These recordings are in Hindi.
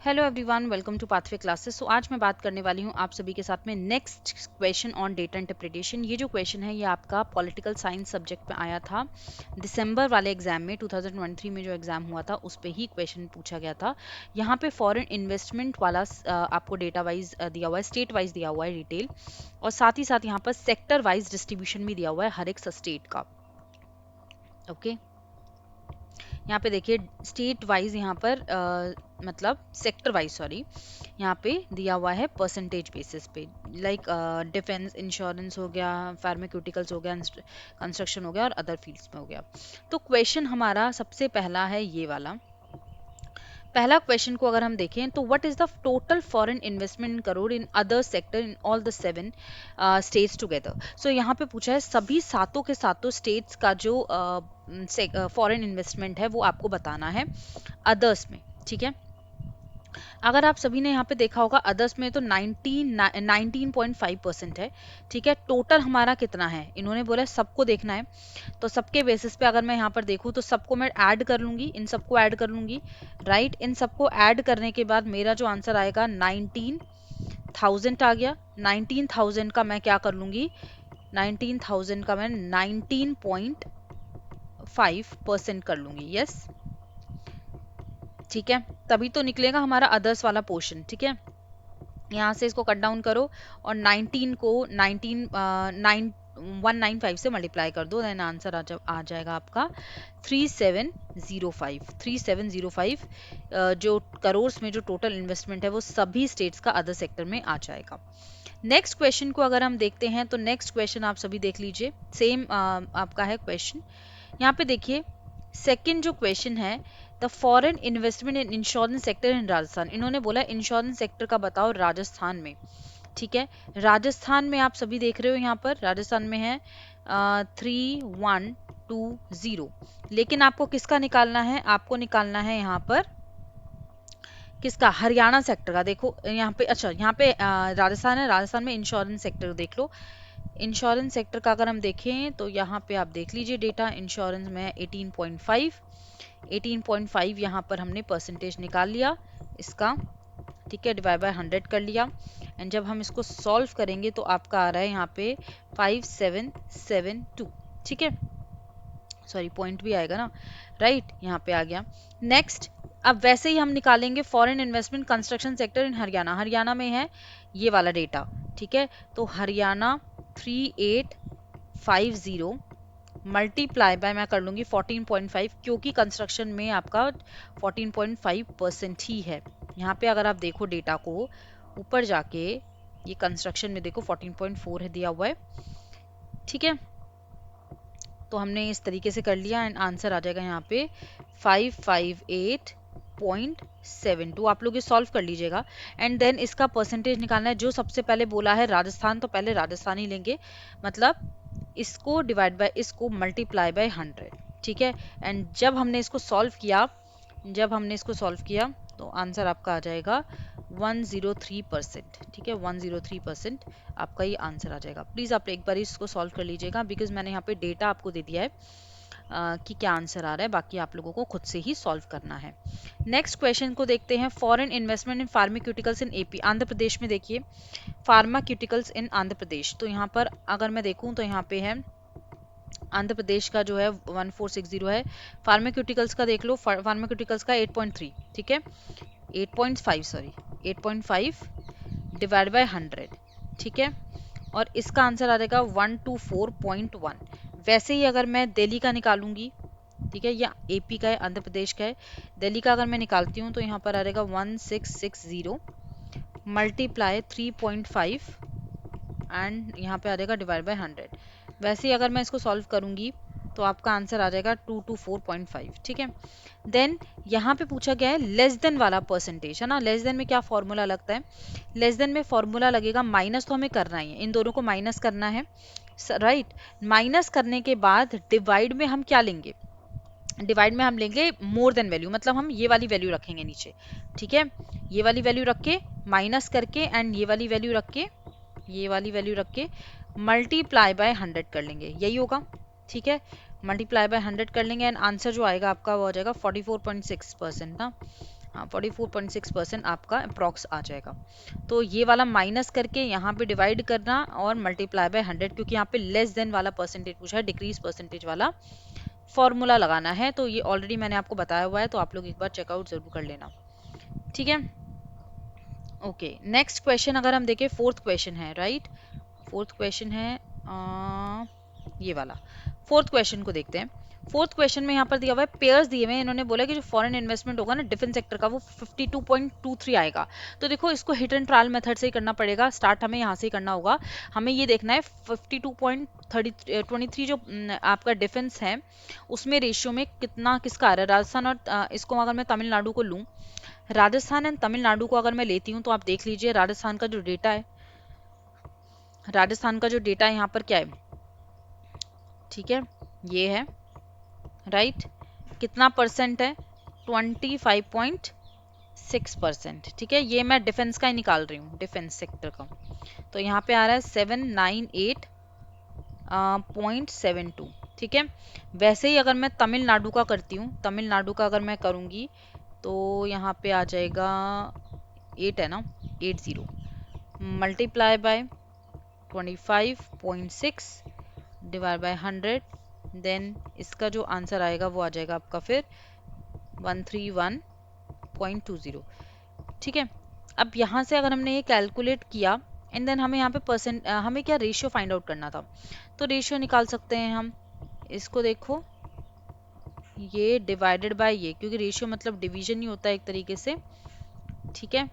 Hello everyone, welcome to pathway classes. So आज मैं बात करने वाली हूँ आप सभी के साथ में next question on data interpretation. ये जो क्वेश्चन है ये आपका पॉलिटिकल साइंस सब्जेक्ट में आया था दिसंबर वाले एग्जाम में, 2023 में जो एग्जाम हुआ था उस पे ही क्वेश्चन पूछा गया था। यहाँ पे फॉरेन इन्वेस्टमेंट वाला आपको डेटा वाइज दिया हुआ है, स्टेट वाइज दिया हुआ है डिटेल, और साथ ही साथ यहाँ पर सेक्टर वाइज डिस्ट्रीब्यूशन भी दिया हुआ है हर एक स्टेट का। ओके, यहाँ पे देखिए स्टेट वाइज यहाँ पर मतलब सेक्टर वाइज, सॉरी, यहाँ पे दिया हुआ है परसेंटेज बेसिस पे। लाइक डिफेंस, इंश्योरेंस हो गया, फार्मास्यूटिकल्स हो गया, कंस्ट्रक्शन हो गया और अदर फील्ड्स में हो गया। तो क्वेश्चन हमारा सबसे पहला है ये वाला। पहला क्वेश्चन को अगर हम देखें तो what is the total foreign investment in crore in other sector in all the 7 states together. So यहाँ पे पूछा है सभी सातों के सातों स्टेट्स का जो फॉरेन इन्वेस्टमेंट है वो आपको बताना है अदर्स में। ठीक है, अगर आप सभी ने यहाँ पे देखा होगा अदर्स में तो 19.5% है। ठीक है, टोटल हमारा कितना है इन्होंने बोला है सबको देखना है। तो सबके बेसिस पे अगर मैं यहाँ पर देखूँ तो सबको मैं ऐड कर लूंगी, इन सबको ऐड कर लूंगी। राइट, इन सबको ऐड करने के बाद मेरा जो आंसर आएगा 19,000 आ गया। 19,000 का मैं क्या कर लूंगी, 19,000 का मैं 19.5% कर लूंगी। यस, ठीक है, तभी तो निकलेगा हमारा अदर्स वाला पोर्शन। ठीक है, यहाँ से इसको कट डाउन करो और 19 को 195 से मल्टीप्लाई कर दो, देन आंसर आ जाएगा आपका 3705। 3705 जो करोड़ में जो टोटल इन्वेस्टमेंट है वो सभी स्टेट्स का अदर सेक्टर में आ जाएगा। नेक्स्ट क्वेश्चन को अगर हम देखते हैं तो नेक्स्ट क्वेश्चन आप सभी देख लीजिए, सेम आपका है क्वेश्चन। यहाँ पे देखिए सेकंड जो क्वेश्चन है, the foreign investment in insurance sector in Rajasthan. इन्होंने बोला इंश्योरेंस सेक्टर का बताओ राजस्थान में। ठीक है, राजस्थान में आप सभी देख रहे हो यहाँ पर राजस्थान में है 3120, लेकिन आपको किसका निकालना है, आपको निकालना है यहाँ पर किसका, हरियाणा सेक्टर का। देखो यहाँ पे, अच्छा यहाँ पे राजस्थान है, राजस्थान में इंश्योरेंस सेक्टर देख लो। इंश्योरेंस सेक्टर का अगर हम देखें तो यहाँ पे आप देख लीजिए डेटा, इंश्योरेंस में 18.5, 18.5 यहाँ पर हमने परसेंटेज निकाल लिया इसका। ठीक है, डिवाइड बाय 100 कर लिया, एंड जब हम इसको सॉल्व करेंगे तो आपका आ रहा है यहाँ पे 5772। ठीक है, सॉरी पॉइंट भी आएगा ना, राइट, यहाँ पे आ गया। नेक्स्ट, अब वैसे ही हम निकालेंगे foreign investment construction sector in Haryana. Haryana में है ये वाला डेटा। ठीक है, तो हरियाणा 3850 मल्टीप्लाई बाय मैं कर लूंगी 14.5, क्योंकि कंस्ट्रक्शन में आपका 14.5% ही है। यहाँ पे अगर आप देखो डेटा को ऊपर जाके, ये कंस्ट्रक्शन में देखो 14.4 है दिया हुआ है। ठीक है, तो हमने इस तरीके से कर लिया एंड आंसर आ जाएगा यहाँ पे 558.72। आप लोग ये सॉल्व कर लीजिएगा एंड देन इसका परसेंटेज निकालना है। जो सबसे पहले बोला है राजस्थान, तो पहले राजस्थान ही लेंगे, मतलब इसको डिवाइड बाय इसको मल्टीप्लाई बाय 100। ठीक है, एंड जब हमने इसको सॉल्व किया, तो आंसर आपका आ जाएगा 103%। ठीक है, 103% आपका ये आंसर आ जाएगा। प्लीज आप एक बार इसको सॉल्व कर लीजिएगा, बिकॉज मैंने यहाँ पे डेटा आपको दे दिया है कि क्या आंसर आ रहा है, बाकी आप लोगों को खुद से ही सॉल्व करना है। नेक्स्ट क्वेश्चन को देखते हैं, foreign investment in pharmaceuticals in AP. Andhra Pradesh में देखिए फार्मास्यूटिकल्स इन आंध्र प्रदेश, तो यहाँ पर अगर मैं देखूं तो यहाँ पे है आंध्र प्रदेश का जो है 1460 है। फार्मास्यूटिकल्स का देख लो, फार्मास्यूटिकल्स का 8.3। ठीक है, 8.5, सॉरी 8.5 डिवाइड बाय 100। ठीक है, और इसका आंसर आ जाएगा 124.1। वैसे ही अगर मैं दिल्ली का निकालूंगी, ठीक है, या एपी का है, आंध्र प्रदेश का है, दिल्ली का अगर मैं निकालती हूँ तो यहाँ पर आ जाएगा 1660 मल्टीप्लाई 3.5 एंड यहाँ पे आ जाएगा डिवाइड बाय 100। वैसे ही अगर मैं इसको सॉल्व करूंगी तो आपका आंसर आ जाएगा 224.5। ठीक है, देन यहाँ पे पूछा गया है लेस देन वाला परसेंटेज, है ना। लेस देन में क्या फॉर्मूला लगता है, लेस देन में फॉर्मूला लगेगा, माइनस तो हमें करना ही है, इन दोनों को माइनस करना है, राइट। माइनस करने के बाद डिवाइड में हम क्या लेंगे, डिवाइड में हम लेंगे मोर देन वैल्यू, मतलब हम ये वाली वैल्यू रखेंगे नीचे। ठीक है, ये वाली वैल्यू रख के माइनस करके एंड ये वाली वैल्यू रख के, ये वाली वैल्यू रख के मल्टीप्लाई बाय 100 कर लेंगे, यही होगा। ठीक है, मल्टीप्लाई बाय 100 कर लेंगे एंड आंसर जो आएगा आपका वो हो जाएगा 44.6% ना, हाँ 44.6% आपका अप्रॉक्स आ जाएगा। तो ये वाला माइनस करके यहाँ पे डिवाइड करना और मल्टीप्लाई बाय 100, क्योंकि यहाँ पे लेस देन वाला परसेंटेज पूछा है, डिक्रीज परसेंटेज वाला फॉर्मूला लगाना है। तो ये ऑलरेडी मैंने आपको बताया हुआ है, तो आप लोग एक बार चेकआउट जरूर कर लेना, ठीक है। ओके, नेक्स्ट क्वेश्चन अगर हम देखें, फोर्थ क्वेश्चन है, राइट, फोर्थ क्वेश्चन है ये वाला। फोर्थ क्वेश्चन को देखते हैं। फोर्थ क्वेश्चन में यहाँ पर दिया हुआ है पेयर्स दिए हुए हैं, इन्होंने बोला कि जो फॉरेन इन्वेस्टमेंट होगा ना डिफेंस सेक्टर का, वो 52.23 आएगा। तो देखो इसको हिट एंड ट्रायल मेथड से ही करना पड़ेगा, स्टार्ट हमें यहाँ से ही करना होगा। हमें ये देखना है 52.23 जो आपका डिफेंस है उसमें रेशियो में कितना किसका आ रहा है, राजस्थान और इसको अगर मैं तमिलनाडु को लूँ, राजस्थान एंड तमिलनाडु को अगर मैं लेती हूँ, तो आप देख लीजिए राजस्थान का जो डेटा है, राजस्थान का जो डेटा है यहाँ पर क्या है, ठीक है, ये है, राइट, कितना परसेंट है, 25.6%, ठीक है। ये मैं डिफेंस का ही निकाल रही हूँ, डिफेंस सेक्टर का। तो यहाँ पे आ रहा है 798.72, ठीक है। वैसे ही अगर मैं तमिलनाडु का करती हूँ, तमिलनाडु का अगर मैं करूँगी तो यहाँ पे आ जाएगा 8 है ना, 80 multiply by 25.6 divide by 100, then इसका जो आंसर आएगा वो आ जाएगा आपका फिर 131.20, ठीक है। अब यहाँ से अगर हमने ये कैलकुलेट किया एंड देन हमें यहाँ पे परसेंट, हमें क्या रेशियो फाइंड आउट करना था, तो रेशियो निकाल सकते हैं हम। इसको देखो, ये डिवाइडेड बाय ये, क्योंकि रेशियो मतलब डिवीजन ही होता है एक तरीके से, ठीक है।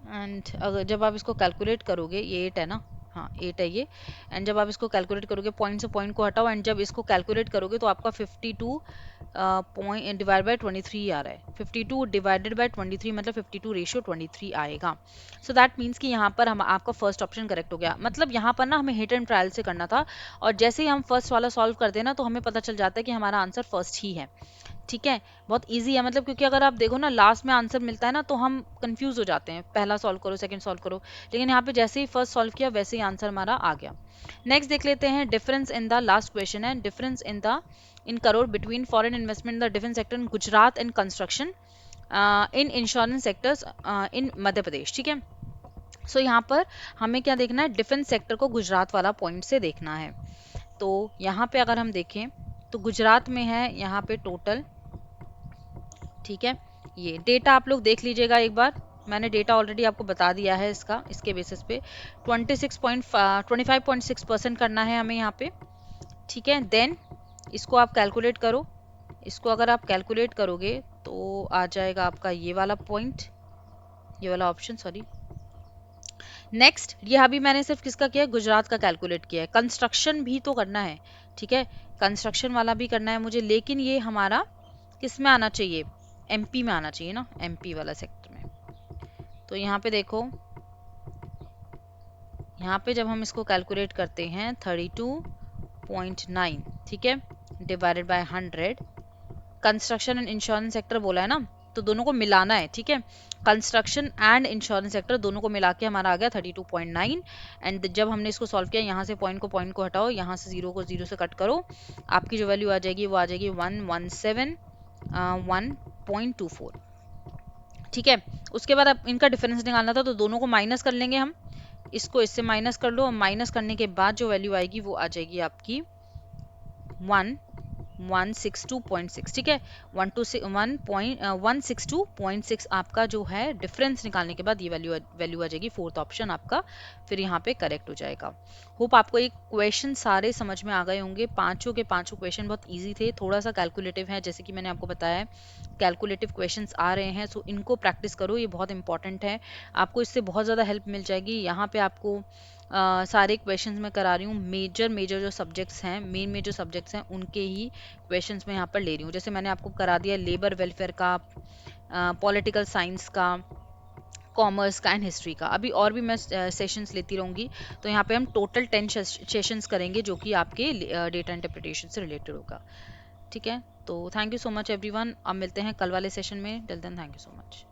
एंड अगर जब आप इसको कैलकुलेट करोगे, ये 8 है ना, हाँ 8 है ये, एंड जब आप इसको कैलकुलेट करोगे, पॉइंट से पॉइंट को हटाओ, एंड जब इसको कैलकुलेट करोगे तो आपका 52 पॉइंट डिवाइड बाय 23 आ रहा है। 52 डिवाइडेड बाय 23 मतलब 52:23 आएगा। सो दैट मीन्स कि यहाँ पर हम आपका फर्स्ट ऑप्शन करेक्ट हो गया। मतलब यहाँ पर ना हमें हिट एंड ट्रायल से करना था, और जैसे ही हम फर्स्ट वाला सॉल्व करते हैं ना, तो हमें पता चल जाता है कि हमारा आंसर फर्स्ट ही है, ठीक है। बहुत इजी है, मतलब क्योंकि अगर आप देखो ना लास्ट में आंसर मिलता है ना, तो हम कंफ्यूज हो जाते हैं, पहला सॉल्व करो सेकंड सॉल्व करो, लेकिन यहाँ पे जैसे ही फर्स्ट सॉल्व किया वैसे ही आंसर हमारा आ गया। नेक्स्ट देख लेते हैं, difference in the, last question है, difference in the in crore between foreign investment in the defence sector in Gujarat and construction in insurance sectors in Madhya Pradesh, ठीक है। सो यहाँ पर हमें क्या देखना है, डिफेंस सेक्टर को गुजरात वाला पॉइंट से देखना है। तो यहाँ पे अगर हम देखें तो गुजरात में है यहाँ पे टोटल, ठीक है। ये डेटा आप लोग देख लीजिएगा एक बार, मैंने डेटा ऑलरेडी आपको बता दिया है इसका, इसके बेसिस पे 25.6% करना है हमें यहाँ पे, ठीक है। देन इसको आप कैलकुलेट करो, इसको अगर आप कैलकुलेट करोगे तो आ जाएगा आपका ये वाला पॉइंट, ये वाला ऑप्शन, सॉरी। नेक्स्ट, ये अभी मैंने सिर्फ किसका किया है, गुजरात का कैलकुलेट किया है। कंस्ट्रक्शन भी तो करना है, ठीक है, कंस्ट्रक्शन वाला भी करना है मुझे, लेकिन ये हमारा किस में आना चाहिए, एमपी में आना चाहिए ना, एमपी वाला सेक्टर में। तो यहाँ पे देखो, यहाँ पे जब हम इसको कैलकुलेट करते हैं 32.9, ठीक है, divided by 100, construction and insurance sector बोला है ना, तो दोनों को मिलाना है, ठीक है। कंस्ट्रक्शन एंड इंश्योरेंस सेक्टर दोनों को मिला के हमारा आ गया 32.9, एंड जब हमने इसको सॉल्व किया, यहाँ से पॉइंट को हटाओ, यहाँ से जीरो को जीरो से कट करो, आपकी जो वैल्यू आ जाएगी वो आ जाएगी 117.1.24, ठीक है। उसके बाद अब इनका डिफरेंस निकालना था, तो दोनों को माइनस कर लेंगे हम, इसको इससे माइनस कर लो, माइनस करने के बाद जो वैल्यू आएगी वो आ जाएगी आपकी 162.6, ठीक है। 162.6 आपका जो है डिफरेंस निकालने के बाद ये वैल्यू आ जाएगी, फोर्थ ऑप्शन आपका फिर यहाँ पे करेक्ट हो जाएगा। होप आपको ये क्वेश्चन सारे समझ में आ गए होंगे, पांचों के पांचों क्वेश्चन बहुत इजी थे, थोड़ा सा कैलकुलेटिव है, जैसे कि मैंने आपको बताया है कैलकुलेटिव क्वेश्चंस आ रहे हैं, सो इनको प्रैक्टिस करो, ये बहुत इंपॉर्टेंट है, आपको इससे बहुत ज़्यादा हेल्प मिल जाएगी। यहाँ पे आपको सारे क्वेश्चंस मैं करा रही हूँ, मेजर जो सब्जेक्ट्स हैं, मेन जो सब्जेक्ट्स हैं उनके ही क्वेश्चंस मैं यहाँ पर ले रही हूँ। जैसे मैंने आपको करा दिया लेबर वेलफेयर का, पॉलिटिकल साइंस का, कॉमर्स का एंड हिस्ट्री का, अभी और भी मैं सेशंस लेती रहूँगी। तो यहाँ पे हम टोटल 10 सेशंस करेंगे जो कि आपके डेटा इंटरप्रिटेशन से रिलेटेड होगा, ठीक है। तो thank you so much everyone, अब मिलते हैं कल वाले सेशन में, till then thank you so much.